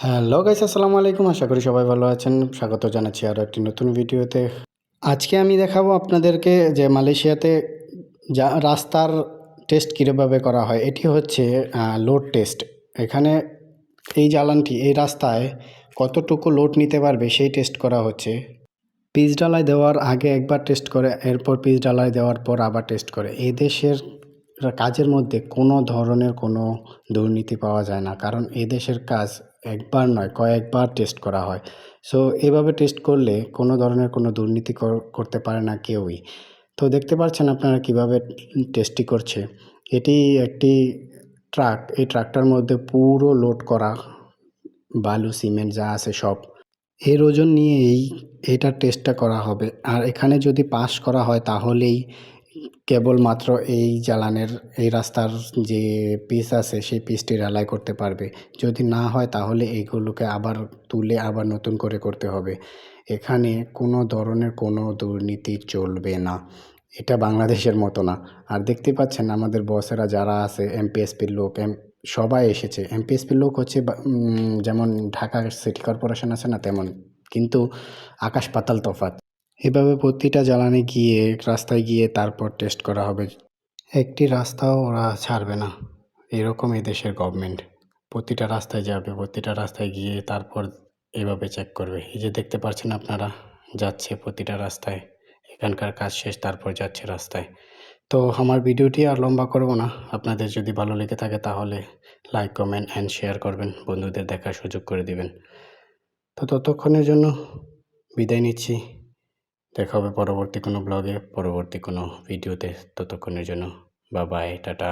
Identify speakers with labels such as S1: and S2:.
S1: Hello guys, আসসালামু আলাইকুম। আশা করি সবাই ভালো আছেন। স্বাগত জানাচ্ছি আরও একটি নতুন ভিডিওতে। আজকে আমি দেখাবো আপনাদেরকে যে মালয়েশিয়াতে রাস্তার টেস্ট কীভাবে করা হয়। এটি হচ্ছে লোড টেস্ট। এখানে এই এই রাস্তায় কতটুকু লোড নিতে পারবে সেই টেস্ট করা হচ্ছে। পিচ ঢালাই দেওয়ার আগে একবার টেস্ট করে, এরপর পিচ ঢালাই দেওয়ার পর আবার টেস্ট করে। এই দেশের কাজের মধ্যে কোনো ধরনের কোনো দুর্নীতি পাওয়া যায় না, কারণ এই দেশের কাজ একবার নয় কয়েকবার টেস্ট করা হয়। সো এভাবে টেস্ট করলে কোনো ধরনের কোনো দুর্নীতি করতে পারে না কেউই। তো দেখতে পাচ্ছেন আপনারা কিভাবে টেস্টটি করছে। এটি একটি ট্রাক, এই ট্রাকটার মধ্যে পুরো লোড করা বালু সিমেন্ট যা আছে সব, এর ওজন নিয়েই এটার টেস্টটা করা হবে। আর এখানে যদি পাস করা হয় তাহলেই কেবলমাত্র এই রাস্তার যে পিচ আছে সেই পিচটি ঢালাই করতে পারবে। যদি না হয় তাহলে এইগুলোকে আবার তুলে আবার নতুন করে করতে হবে। এখানে কোনো ধরনের কোনো দুর্নীতি চলবে না। এটা বাংলাদেশের মতো না। আর দেখতে পাচ্ছেন আমাদের বসেরা যারা আছে, এমপিএসপির লোক, সবাই এসেছে। এমপিএসপির লোক হচ্ছে যেমন ঢাকা সিটি কর্পোরেশন আছে না, তেমন, কিন্তু আকাশ পাতাল তফাৎ। এভাবে প্রতিটা জ্বালানি গিয়ে রাস্তায় গিয়ে তারপর টেস্ট করা হবে। একটি রাস্তাও ওরা ছাড়বে না, এরকম এদেশের গভর্নমেন্ট। প্রতিটা রাস্তায় যাবে, প্রতিটা রাস্তায় গিয়ে তারপর এভাবে চেক করবে। এই যে দেখতে পাচ্ছেন আপনারা, যাচ্ছে প্রতিটা রাস্তায়। এখানকার কাজ শেষ, তারপর যাচ্ছে রাস্তায়। তো আমার ভিডিওটি আর লম্বা করব না। আপনাদের যদি ভালো লেগে থাকে তাহলে লাইক, কমেন্ট অ্যান্ড শেয়ার করবেন, বন্ধুদের দেখার সুযোগ করে দিবেন। তো ততক্ষণের জন্য বিদায় নিচ্ছি। দেখা হবে পরবর্তী কোনো ব্লগে, পরবর্তী কোনো ভিডিওতে। ততক্ষণের জন্য বাই বাই, টাটা।